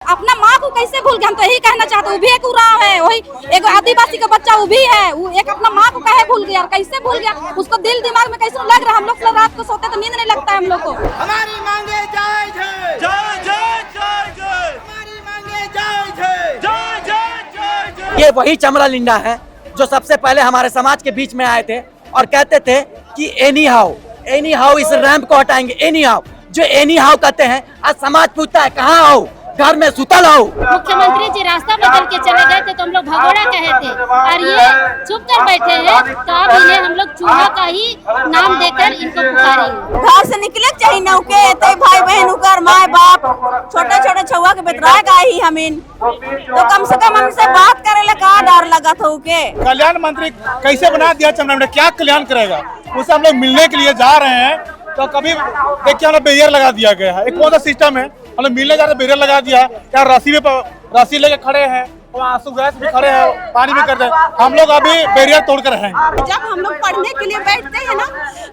अपना माँ को कैसे भूल गए? हम तो यही कहना चाहते, वो भी एक उराव है, वही एक आदिवासी का बच्चा वो भी है, वो एक अपना माँ को कहे भूल गया, कैसे भूल गया? उसको दिल दिमाग में कैसे लग रहा है? हम लोग रात को सोते तो नींद नहीं लगता है हम लोग को। हमारी मांगे जायज है, जय जय जय जय, हमारी मांगे जायज है, जय जय जय जय। ये वही चमरा लिंडा है जो सबसे पहले हमारे समाज के बीच में आए थे और कहते थे कि एनी हाउ इस रैंप को हटाएंगे। एनी हाउ, जो एनी हाउ कहते हैं, आज समाज पूछता है कहाँ हो? घर में सुतल हो। मुख्यमंत्री जी रास्ता बदल के चले गए थे तो हम लोग भगोड़ा कहे थे, और ये चुप कर बैठे हैं, तो अब इन्हें हम लोग चूहा का ही नाम देकर इनको पुकारेंगे। घर से निकले चाहिए नौके ते भाई बहन उकर माए बाप छोटे छोटे छुआ के बेतराए का ही हमीन, तो कम से कम हमसे बात करे ला का डर लगा था उके। कल्याण मंत्री कैसे बना दिया चमड़ा में, क्या कल्याण करेगा? उससे हम लोग मिलने के लिए जा रहे हैं तो कभी देखिए हम लोग बैरियर लगा दिया गया है। एक कौन सा सिस्टम है, हम लोग मिलने जा रहे बैरियर लगा दिया, क्या रस्सी लेके खड़े हैं, आंसू गैस भी खड़े हैं, पानी भी करते हैं। हम लोग अभी बैरियर तोड़ कर हैं। जब हम लोग पढ़ने के लिए बैठते हैं ना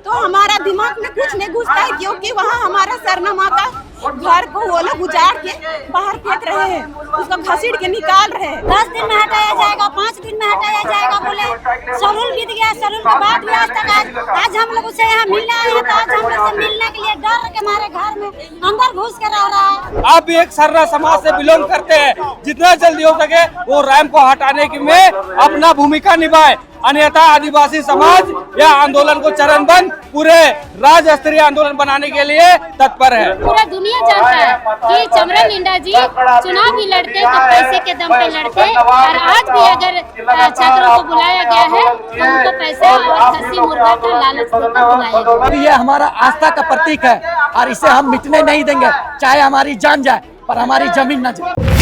तो हमारा दिमाग में कुछ नहीं घुसता है, क्योंकि वहाँ हमारा सरना माँ का घर को वो लोग उजाड़ के बाहर फेंक रहे हैं, उसको घसीट के निकाल रहे हैं। 10 दिन में हटाया जाएगा, 5 दिन में हटाया जाएगा बोले। सरूल बीत गया, सरूल के बाद भी आज तक आज हम लोग उससे यहाँ मिलने आए हैं, तो आज हम लोग से मिलने के लिए डर के हमारे घर में अंदर घुस के रह रहा है। आप भी एक सर्रा समाज से बिलोंग करते हैं, जितना जल्दी हो सके वो रैंप को हटाने की में अपना भूमिका निभाए, अन्यथा आदिवासी समाज या आंदोलन को चरणबद्ध पूरे राज्य स्तरीय आंदोलन बनाने के लिए तत्पर है। पूरा दुनिया जानता है कि चमरा लिंडा जी चुनाव भी लड़ते तो पैसे के दम पे लड़ते, और आज भी अगर छात्रों को बुलाया गया है तो उनको पैसे और खस्सी मुर्गा का लालच देकर बुलाया गया। ये हमारा आस्था का प्रतीक है और इसे हम मिटने नहीं देंगे, चाहे हमारी जान जाए पर हमारी जमीन न जाए।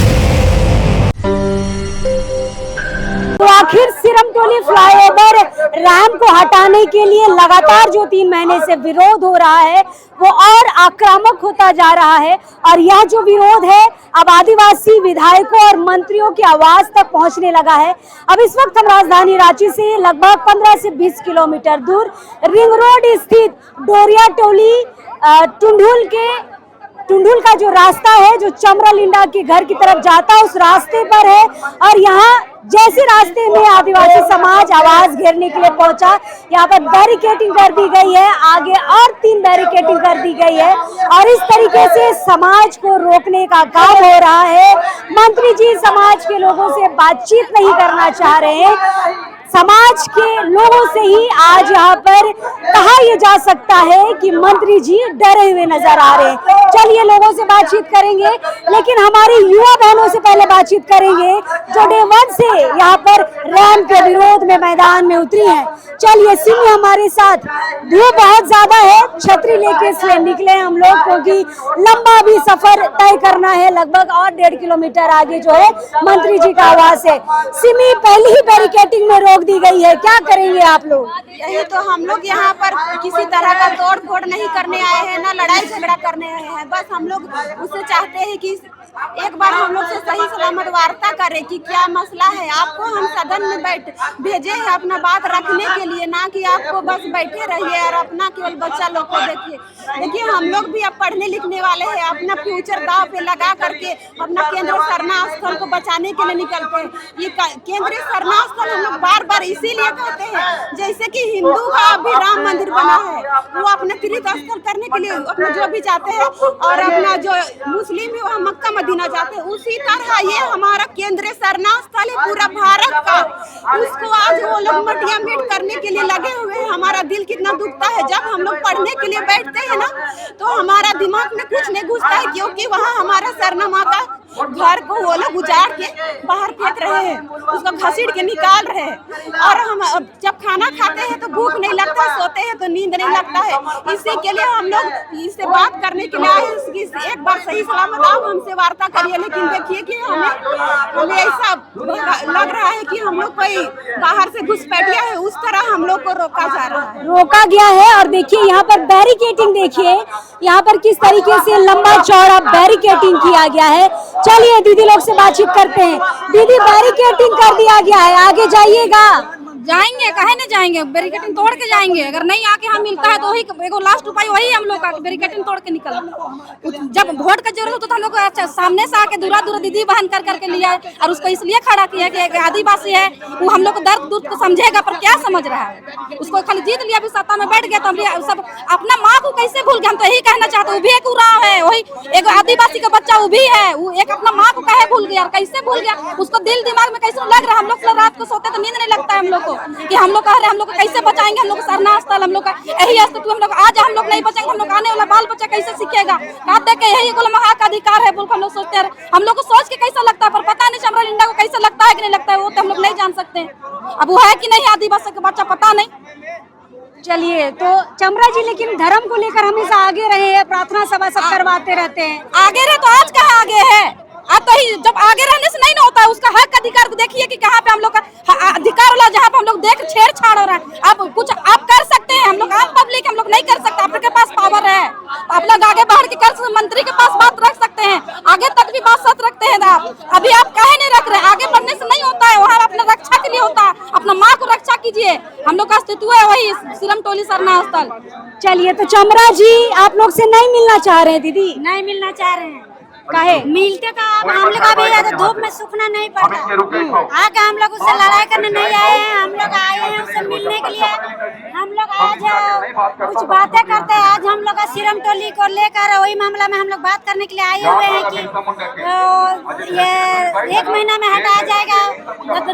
तो आखिर सिरमटोली फ्लाईओवर रैंप को हटाने के लिए लगातार जो 3 महीने से विरोध हो रहा है वो और आक्रामक होता जा रहा है, और यह जो विरोध है अब आदिवासी विधायकों और मंत्रियों की आवाज तक पहुंचने लगा है। अब इस वक्त हम राजधानी रांची से लगभग 15 से 20 किलोमीटर दूर रिंग रोड स्थित डोरिया टोली टुंडुल का जो रास्ता है जो चमरा लिंडा के घर की तरफ जाता है उस रास्ते पर है, और यहाँ जैसे रास्ते में आदिवासी समाज आवाज घेरने के लिए पहुंचा, यहाँ पर बैरिकेडिंग कर दी गई है, आगे और 3 बैरिकेडिंग कर दी गई है, और इस तरीके से समाज को रोकने का काम हो रहा है। मंत्री जी समाज के लोगों से बातचीत नहीं करना चाह रहे हैं, समाज के लोगों से ही आज यहाँ पर कहा यह जा सकता है कि मंत्री जी डरे हुए नजर आ रहे हैं। चलिए लोगों से बातचीत करेंगे, लेकिन हमारी युवा बहनों से पहले बातचीत करेंगे जो डे 1 से यहाँ पर रैंप के विरोध में मैदान में उतरी हैं। चलिए सिमी हमारे साथ, धूप बहुत ज्यादा है, छतरी लेके इसलिए निकले हम लोग क्योंकि लंबा भी सफर तय करना है, लगभग और 1.5 किलोमीटर आगे जो है मंत्री जी का आवास है। सिमी, पहली ही बैरिकेडिंग में रोक दी गई है, क्या करेंगे आप लोग? यही तो हम लोग यहाँ पर किसी तरह का तोड़ फोड़ नहीं करने आए हैं, ना लड़ाई झगड़ा करने आए हैं, बस हम लोग उससे चाहते हैं कि एक बार हम लोग से सही सलामत वार्ता करें कि क्या मसला है। आपको हम सदन में भेजे हैं अपना बात रखने के लिए, ना कि आपको बस बैठे रहिए और अपना केवल बच्चा लोग को देखिए। देखिए हम लोग भी अब पढ़ने लिखने वाले हैं, अपना फ्यूचर दाव पे लगा करके अपना केंद्रीय सरना स्थल को बचाने के लिए निकलते हैं। ये केंद्रीय सरना स्थल हम लोग बार बार इसीलिए कहते हैं, जैसे कि हिंदू का अभी राम मंदिर बना है, वो अपने तीर्थ स्थल करने के लिए अपना जो भी जाते हैं, और अपना जो मुस्लिम भी वहाँ मक्का मदीना जाते हैं, उसी तरह ये हमारा केंद्रीय सरना स्थल है पूरा भारत का। उसको आज वो लोग मटिया मेट करने के लिए लगे हुए हैं। हमारा दिल कितना दुखता है जब हम लोग पढ़ने के लिए बैठते हैं ना तो हमारा दिमाग में कुछ नहीं घुसता है, क्योंकि वहाँ हमारा सरना माँ का घर को वो लोग उजाड़ के बाहर फेंक रहे हैं, उसको घसीट के निकाल रहे हैं। और हम जब खाना खाते हैं तो भूख नहीं लगता, सोते हैं तो नींद नहीं लगता है। इसी के लिए हम लोग इससे बात करने के लिए आए हैं, एक बार सही सलामत आप हमसे वार्ता करिए। लेकिन देखिए कि हमें ऐसा लग रहा है कि हम लोग कोई बाहर से घुसपैठिया है, उस तरह हम लोग को रोका जा रहा है, रोका गया है। और देखिए यहाँ पर बैरिकेडिंग, देखिए यहाँ पर किस तरीके से लंबा चौड़ा बैरिकेडिंग किया गया है। चलिए दीदी लोग से बातचीत करते हैं। दीदी, बैरिकेडिंग कर दिया गया है, आगे जाइएगा। जाएंगे, काहे नहीं जाएंगे, बैरिकेटिंग तोड़ के जाएंगे। अगर नहीं आके हम मिलता है तो वही एगो लास्ट उपाय वही हम लोग का बैरिकेटिंग तोड़ के निकलना। जब वोट का जरूरत होता तो हम लोग अच्छा सामने से आके दूरा दूरा दीदी बहन कर करके लिया और उसको इसलिए खड़ा किया कि एक आदिवासी है वो हम लोग को दर्द दुर्द को समझेगा, पर क्या समझ रहा है। उसको खाली जीत लिया, भी सत्ता में बैठ गया तो हम सब अपना माँ को कैसे भूल गए। हम तो यही कहना चाहते हैं, वो भी एक उराव है, वही एक आदिवासी का बच्चा वो भी है, वो एक अपना माँ को कहे भूल गया, कैसे भूल गया, उसको दिल दिमाग में कैसे लग रहा है। हम लोग रात को सोते तो नींद नहीं लगता है हम लोग को कि हम लोग कह रहे हैं हम लोग को कैसे बचाएंगे, हम लोग सरना स्थल हम लोग का यही अस्तित्व, हम लोग आज हम लोग नहीं बचेंगे, हम लोग आने वाला बाल बच्चा कैसे सीखेगा। कहते कि यही गुलाम हक अधिकार है बोल हम लोग सोचते हैं। हम लोग को सोच के कैसा लगता है, पर पता नहीं चमरा लिंडा को कैसा लगता है कि नहीं लगता है, वो तो हम लोग नहीं जान सकते। अब वो है कि नहीं आदिवासी का बच्चा पता नहीं। चलिए, तो चमरा जी लेकिन धर्म को लेकर हमेशा आगे रहे हैं, प्रार्थना सभा सब करवाते रहते हैं। आगे रहे तो आज कहाँ आगे है, अब तो ही जब आगे रहने से नहीं ना होता है। उसका हक अधिकार को देखिए कि कहाँ पे हम लोग का अधिकार वाला जहाँ पे हम लोग देख छेड़छाड़ हो रहा है। आप कुछ आप कर सकते हैं, हम लोग आम पब्लिक हम लोग नहीं कर सकते। आपके पास पावर है, आप लोग आगे बढ़ के कर, मंत्री के पास बात रख सकते हैं, आगे तक भी बात सच रखते हैं आप। अभी आप काहे नहीं रख रहे, आगे बढ़ने से नहीं होता है, वहाँ अपना रक्षा के लिए होता है। अपना माँ को रक्षा कीजिए, हम लोग का अस्तित्व है वही सिरम टोली सरना स्थल। चलिए, तो चमरा जी आप लोग से नहीं मिलना चाह रहे हैं दीदी? नहीं मिलना चाह रहे हैं, काहे? मिलते तो अब हम लोग अभी धूप में सूखना नहीं पड़ता। आके हम लोग उससे लड़ाई करने नहीं आए हैं, हम लोग आए हैं उससे मिलने के लिए। हम लोग आज कुछ बातें करते हैं, आज हम लोग का सिरम टोली को लेकर वही मामला में हम लोग बात करने के लिए आए हुए हैं कि ये 1 महीना में हटाया जाएगा,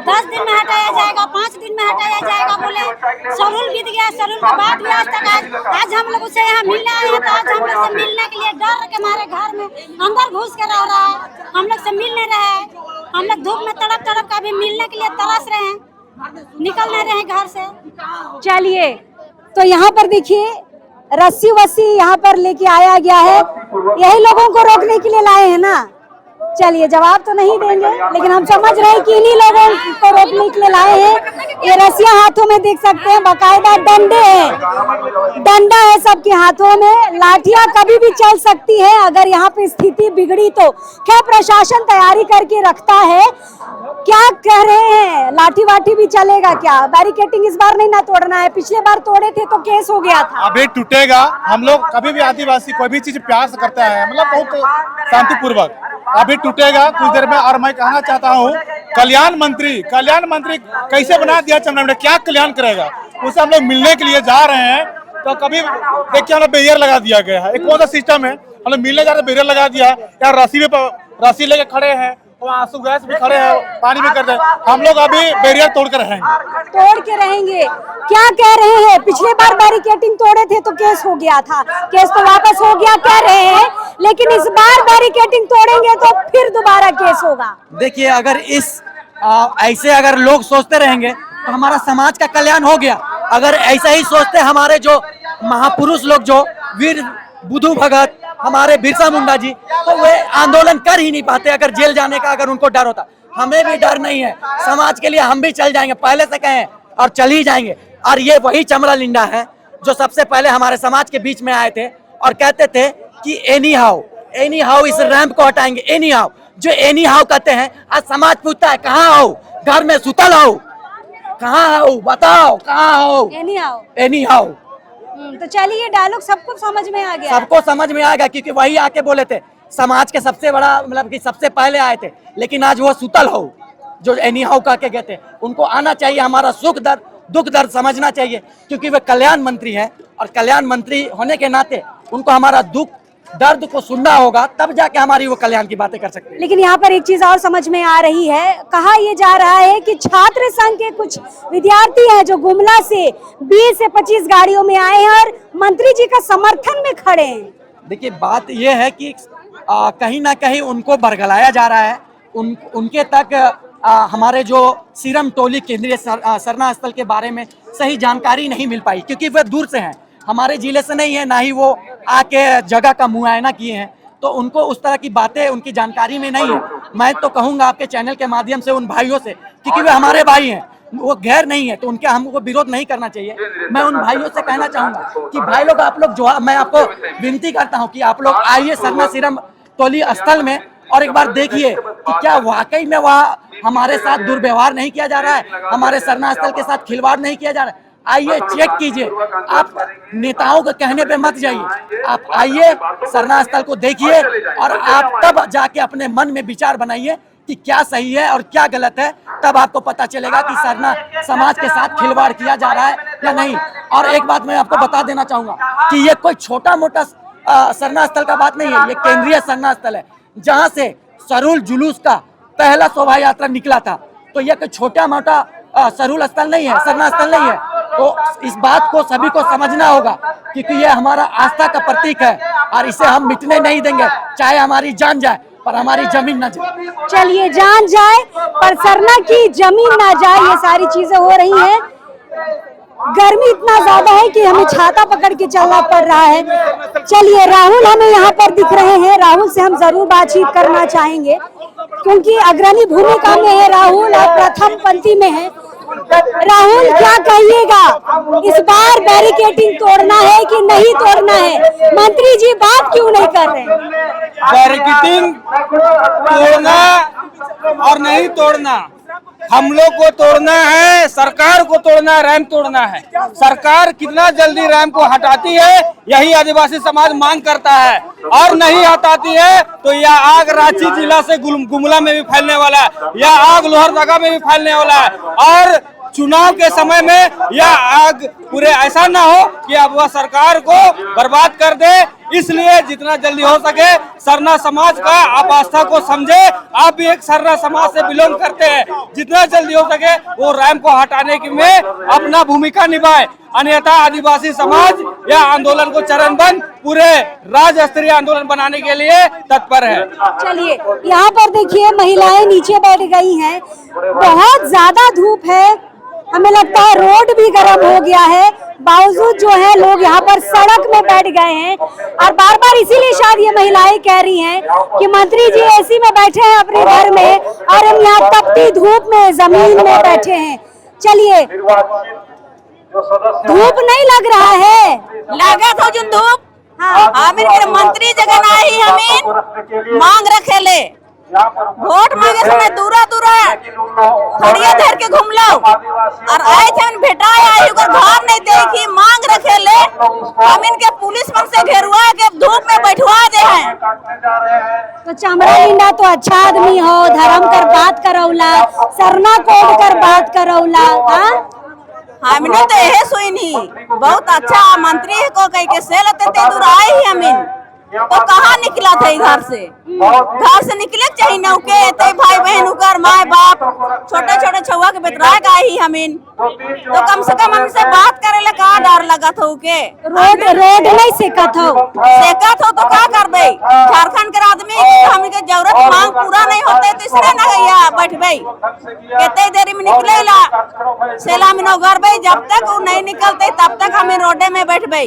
10 दिन में हटाया जाएगा, 5 दिन में हटाया जाएगा। बोले सरूल बीत गया, सरूल के बाद भी आज तक आज हम लोग उससे यहाँ मिलने आए हैं, तो आज हम लोग से मिलने के लिए डर के मारे घर में अंदर घुस के रह रहा है, हम लोग से मिल नहीं रहे हैं। हम लोग धूप में तड़प तड़प का भी मिलने के लिए तरस रहे हैं, निकल नहीं रहे हैं घर से। चलिए, तो यहाँ पर देखिए रस्सी वस्सी यहाँ पर लेके आया गया है, यही लोगों को रोकने के लिए लाए हैं ना। चलिए, जवाब तो नहीं देंगे, लेकिन हम समझ रहे हैं कि इन्हीं लोगों को रोकने के लिए लाए हैं। ये रस्सियां हाथों में देख सकते हैं, बाकायदा डंडे हैं, डंडा है सबके हाथों में, लाठियां कभी भी चल सकती है अगर यहाँ पे स्थिति बिगड़ी तो। क्या प्रशासन तैयारी करके रखता है, क्या कह रहे हैं, लाठी वाठी भी चलेगा क्या? बैरिकेटिंग इस बार नहीं ना तोड़ना है, पिछले बार तोड़े थे तो केस हो गया था। अभी टूटेगा। हम लोग कभी भी आदिवासी कोई भी चीज प्यार से करता है, मतलब बहुत शांतिपूर्वक। अभी टूटेगा कुछ देर में। और मैं कहना चाहता हूँ, कल्याण मंत्री कैसे बना दिया चमरा लिंडा, क्या कल्याण करेगा, उसे हम लोग मिलने के लिए जा रहे हैं। तो कभी देखिए हम लोग बैरियर लगा दिया गया है, एक कौन सा सिस्टम है, हम लोग मिलने जा रहे बैरियर लगा दिया यार, रस्सी लेके खड़े हैं, आंसू गैस भी खड़े हैं, पानी भी कर रहे हैं। हम लोग अभी बैरियर तोड़ के रहेंगे। क्या कह रहे हैं, पिछले बार बैरिकेटिंग तोड़े थे तो केस हो गया था, केस तो वापस हो गया कह रहे हैं, लेकिन इस बार बैरिकेटिंग तोड़ेंगे तो फिर दोबारा केस होगा। देखिए, अगर ऐसे अगर लोग सोचते रहेंगे तो हमारा समाज का कल्याण हो गया। अगर ऐसा ही सोचते हमारे जो महापुरुष लोग, जो वीर बुद्धू भगत, हमारे बिरसा मुंडा जी, तो वे आंदोलन कर ही नहीं पाते अगर जेल जाने का अगर उनको डर होता। हमें भी डर नहीं है, समाज के लिए हम भी चल जाएंगे, पहले से कहें और चल ही जाएंगे। और ये वही चमरा लिंडा है जो सबसे पहले हमारे समाज के बीच में आए थे और कहते थे कि एनी हाउ इस रैंप को हटाएंगे। एनी हाउ, जो एनी हाउ कहते हैं, आज समाज पूछता है कहाँ हो, घर में सुतल हो, कहाँ हो, बताओ कहाँ हो, एनी हाउ। तो चलिए, डायलॉग सबको समझ में आ गया, सबको समझ में आ गया, क्योंकि वही आके बोले थे, समाज के सबसे बड़ा, मतलब कि सबसे पहले आए थे। लेकिन आज वो सुतल हो जो एनी हाउ कह के गए थे, उनको आना चाहिए, हमारा सुख दर्द दुख दर्द समझना चाहिए, क्योंकि वे कल्याण मंत्री हैं और कल्याण मंत्री होने के नाते उनको हमारा दुख दर्द को सुनना होगा, तब जाके हमारी वो कल्याण की बातें कर सकते हैं। लेकिन यहाँ पर एक चीज और समझ में आ रही है, कहा यह जा रहा है कि छात्र संघ के कुछ विद्यार्थी हैं जो गुमला से 20 से 25 गाड़ियों में आए हैं और मंत्री जी का समर्थन में खड़े हैं। देखिए, बात यह है कि कहीं ना कहीं उनको बरगलाया जा रहा है, उनके तक हमारे जो सिरम टोली केंद्रीय सरना स्थल के बारे में सही जानकारी नहीं मिल पाई, क्योंकि वे दूर से हैं, हमारे जिले से नहीं है, ना ही वो आके जगह का मुआयना किए हैं, तो उनको उस तरह की बातें उनकी जानकारी में नहीं है। मैं तो कहूँगा आपके चैनल के माध्यम से उन भाइयों से, क्योंकि वे हमारे भाई हैं, वो गैर नहीं है, तो उनके हमको विरोध नहीं करना चाहिए। मैं उन भाइयों से कहना चाहूँगा कि भाई लोग, आप लोग जो, मैं आपको विनती करता हूँ कि आप लोग आइए सरना सिरम टोली स्थल में और एक बार देखिए कि क्या वाकई में वहाँ हमारे साथ दुर्व्यवहार नहीं किया जा रहा है, हमारे सरना स्थल के साथ खिलवाड़ नहीं किया जा रहा है। आइए चेक कीजिए, आप नेताओं के कहने पे मत जाइए, आप आइए सरना स्थल को देखिए और आप तब जाके अपने मन में विचार बनाइए कि क्या सही है और क्या गलत है। तब आपको पता चलेगा कि सरना समाज के साथ खिलवाड़ किया जा रहा है या नहीं। और एक बात मैं आपको बता देना चाहूंगा कि ये कोई छोटा मोटा सरना स्थल का बात नहीं है, ये केंद्रीय सरना स्थल है जहां से सरूल जुलूस का पहला शोभा यात्रा निकला था। तो ये कोई छोटा मोटा सरूल स्थल नहीं है, सरना स्थल नहीं है। तो इस बात को सभी को समझना होगा क्योंकि ये हमारा आस्था का प्रतीक है और इसे हम मिटने नहीं देंगे, चाहे हमारी जान जाए पर हमारी जमीन न जाए। चलिए, जान जाए पर सरना की जमीन ना जाए, ये सारी चीजें हो रही हैं। गर्मी इतना ज्यादा है कि हमें छाता पकड़ के चलना पड़ रहा है। चलिए, राहुल हमें यहाँ पर दिख रहे हैं, राहुल से हम जरूर बातचीत करना चाहेंगे क्योंकि अग्रणी भूमिका में है राहुल और प्रथम पंक्ति में है। राहुल, क्या कहिएगा, इस बार बैरिकेडिंग तोड़ना है कि नहीं तोड़ना है? मंत्री जी बात क्यों नहीं कर रहे? बैरिकेडिंग तोड़ना और नहीं तोड़ना, हम लोग को तोड़ना है, सरकार को तोड़ना है, रैंप तोड़ना है। सरकार कितना जल्दी रैंप को हटाती है यही आदिवासी समाज मांग करता है, और नहीं हटाती है तो यह आग रांची जिला से गुमला में भी फैलने वाला है, यह आग लोहरदगा में भी फैलने वाला है। और चुनाव के समय में यह आग पूरे ऐसा ना हो कि अब वह सरकार को बर्बाद कर दे। इसलिए जितना जल्दी हो सके सरना समाज का आप आस्था को समझे, आप भी एक सरना समाज से बिलोंग करते हैं, जितना जल्दी हो सके वो रैंप को हटाने की में अपना भूमिका निभाए, अन्यथा आदिवासी समाज यह आंदोलन को चरणबद्ध पूरे राज्य स्तरीय आंदोलन बनाने के लिए तत्पर है। चलिए, यहाँ पर देखिए महिलाएं नीचे बैठ गई हैं, बहुत ज्यादा धूप है, हमें लगता है रोड भी गर्म हो गया है, बावजूद जो है लोग यहाँ पर सड़क में बैठ गए हैं। और बार बार इसीलिए शायद ये महिलाएं कह रही हैं कि मंत्री जी एसी में बैठे हैं अपने घर में और हम यहाँ तपती धूप में जमीन में बैठे हैं। चलिए, धूप नहीं लग रहा है? लगा था जो धूप, हाँ मंत्री जगह आई, हमें मांग रखे ले वोट मांगे समय दूरा दूरा खड़िया धर के घूम लो और आए थे भेटाए आई घर नहीं देखी, मांग रखे ले हम इनके पुलिस मन से घेरुआ के धूप में बैठवा दे हैं। तो चमरा लिंडा तो अच्छा आदमी हो, धर्म कर बात करौला, सरना कोड कर बात करौला, हमने तो यही सुई नहीं, बहुत अच्छा मंत्री को कह के से लेते दूर आए ही हमीन। तो कहाँ निकला था घर से निकले चाहिए नौके ते भाई बहन उकर माए बाप छोटे छोटे छुआ के बेतरा गई हमीन। तो कम से कम हमसे बात करे ले कहाँ डर लगा था उके रोड नहीं सेकत हो तो क्या कर बे झारखंड के आदमी हमके जरूरत मांग पूरा नहीं होते तो इसलिए ना गया बैठ बे कितने देरी में निकले ला सेला में घर बे, जब तक वो नहीं निकलते तब तक हमें रोडे में बैठ बे।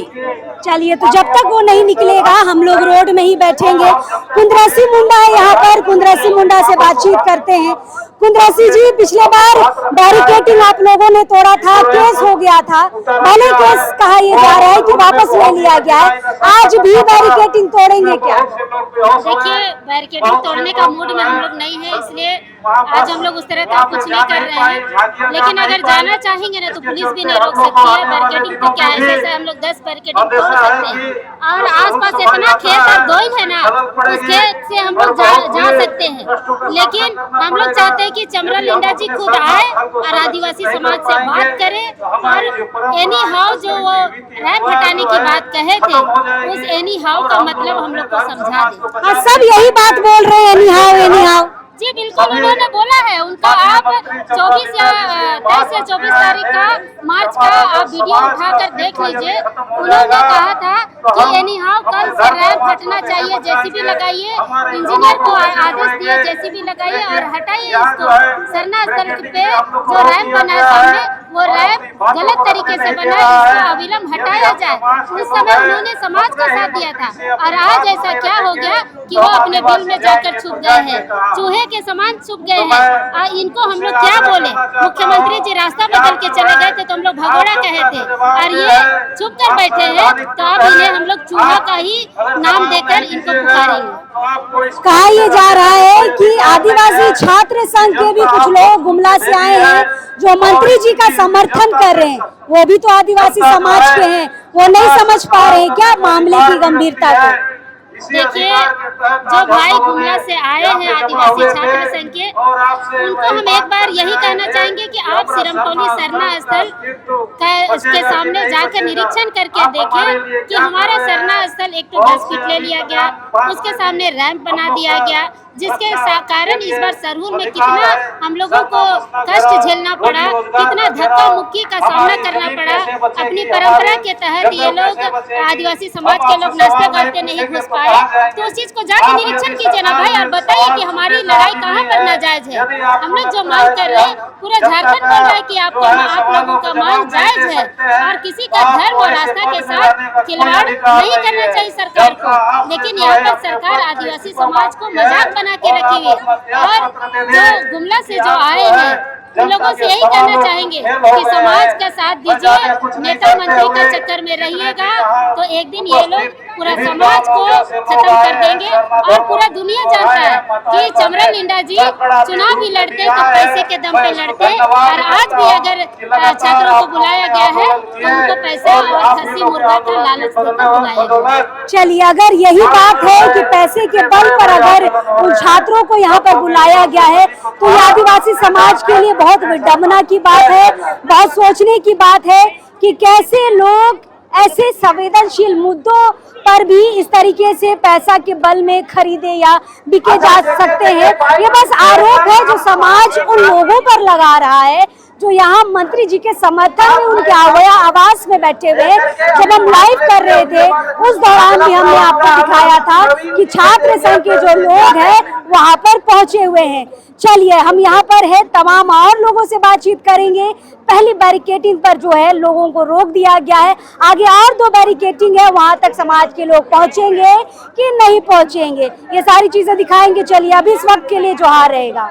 चलिए, तो जब तक वो नहीं निकलेगा हम लोग रोड में ही बैठेंगे। कुंद्रसी मुंडा है यहाँ पर, कुंद्रसी मुंडा से बातचीत करते हैं। कुंद्रसी जी, पिछले बार बैरिकेडिंग आप लोगों ने तोड़ा था, केस हो गया था, भले केस कहा यह जा रहा है कि वापस ले लिया गया है, आज भी बैरिकेडिंग तोड़ेंगे क्या? देखिए, बैरिकेडिंग तोड़ने का मूड में हम लोग नहीं है, इसलिए आज हम लोग उस तरह का कुछ नहीं कर रहे हैं। लेकिन अगर जाना चाहेंगे ना तो पुलिस भी नहीं रोक सकती है। बैरिकेडिंग तो क्या है, जैसे हम लोग 10 बैरिकेडिंग तोड़ सकते हैं और आसपास इतना खेत और गोइल है ना, उस खेत से हम लोग जा सकते हैं। लेकिन हम लोग चाहते हैं कि चमरा लिंडा जी खुद आए और आदिवासी समाज से बात करे और एनी हाउ जो वो रैंप हटाने की बात कहे थे उस एनी हाउ का मतलब हम लोग को समझा दे। सब यही बात बोल रहे हैं, एनी हाउ। जी बिल्कुल, उन्होंने बोला है उनका, आप 24 या 23 या 24 तारीख का मार्च का आप वीडियो उठाकर देख लीजिए। उन्होंने कहा था कि एनी हाउ कल से रैंप हटना चाहिए, जेसीबी लगाइए, इंजीनियर को आदेश दिए जेसीबी लगाइए और हटाइए इसको। सरना स्थल पे जो रैंप बना है सामने, वो रैंप गलत तरीके से बना है, इसको अविलंब हटाया जाए। उस समय उन्होंने समाज का साथ दिया था और आज ऐसा क्या हो गया कि वो अपने बिल में जाकर छुप गए हैं, चूहे के समान छुप गए हैं। इनको हम लोग क्या बोले, मुख्यमंत्री जी रास्ता बदल के चले गए थे तो हम लोग भगोड़ा कहे थे और ये छुप कर बैठे हैं, तो अब इन्हें हम लोग चूहा का ही नाम देकर इनको पुकारेंगे। कहा यह जा रहा है कि आदिवासी छात्र संघ के भी कुछ लोग गुमला से आए हैं जो मंत्री जी का समर्थन कर रहे हैं, वो भी तो आदिवासी समाज के हैं, वो नहीं समझ पा रहे हैं क्या मामले की गंभीरता को। देखिए, जो भाई गुमला से आए हैं आदिवासी छात्र संघ के, उनको हम एक बार यही कहना चाहेंगे कि आप सिरमटोली सरना स्थल के सामने जाकर निरीक्षण करके देखें कि हमारा सरना स्थल एक तो 10 फीट ले लिया गया, उसके सामने रैंप बना दिया गया, जिसके कारण इस बार सरहुल में कितना हम लोगों को कष्ट झेलना पड़ा, कितना धक्का मुक्की का सामना करना पड़ा। अपनी परंपरा के तहत ये लोग आदिवासी समाज के लोग नाश्ता करते नहीं घुस पाए, तो उस चीज को जाके निरीक्षण कीजिए ना भाई, और बताइए कि हमारी लड़ाई कहाँ पर नाजायज है। हम लोग जो मांग कर रहे हैं, पूरा झारखंड बोल रहा है कि आप लोगों का मांग जायज है, और किसी का धर्म और आस्था के साथ खिलवाड़ नहीं करना चाहिए सरकार को। लेकिन यहाँ पर सरकार आदिवासी समाज को मजाक बना के रखी हुई है। और जो गुमला से जो आए हैं, उन लोगों से यही कहना चाहेंगे कि समाज का साथ दीजिए, नेता मंत्री का चक्कर में रहिएगा तो एक दिन ये लोग पूरा समाज को खत्म कर देंगे। और पूरा दुनिया जानता है कि चमरा लिंडा जी चुनाव भी लड़ते तो पैसे के दम पे लड़ते, और आज भी अगर छात्रों को बुलाया गया है तो उनको पैसा और खस्सी मुर्गा का लालच देकर बुलाया गया। चलिए, अगर यही बात है कि पैसे के बल पर अगर उन छात्रों को यहाँ पर बुलाया गया है, तो ये आदिवासी समाज के लिए बहुत विडंबना की बात है, बहुत सोचने की बात है कि कैसे लोग ऐसे संवेदनशील मुद्दों पर भी इस तरीके से पैसा के बल में खरीदे या बिके जा सकते हैं। ये बस आरोप है जो समाज उन लोगों पर लगा रहा है जो यहाँ मंत्री जी के समर्थन में उनके आवास में बैठे हुए। जब हम लाइव कर रहे थे उस दौरान भी हमने आपको दिखाया था कि छात्र संघ के जो लोग हैं वहाँ पर पहुंचे हुए हैं। चलिए, हम यहाँ पर है, तमाम और लोगों से बातचीत करेंगे। पहली बैरिकेडिंग पर जो है लोगों को रोक दिया गया है, आगे और 2 बैरिकेडिंग है, वहाँ तक समाज के लोग पहुँचेंगे कि नहीं पहुँचेंगे, ये सारी चीजें दिखाएंगे। चलिए, अभी इस वक्त के लिए जोहार रहेगा।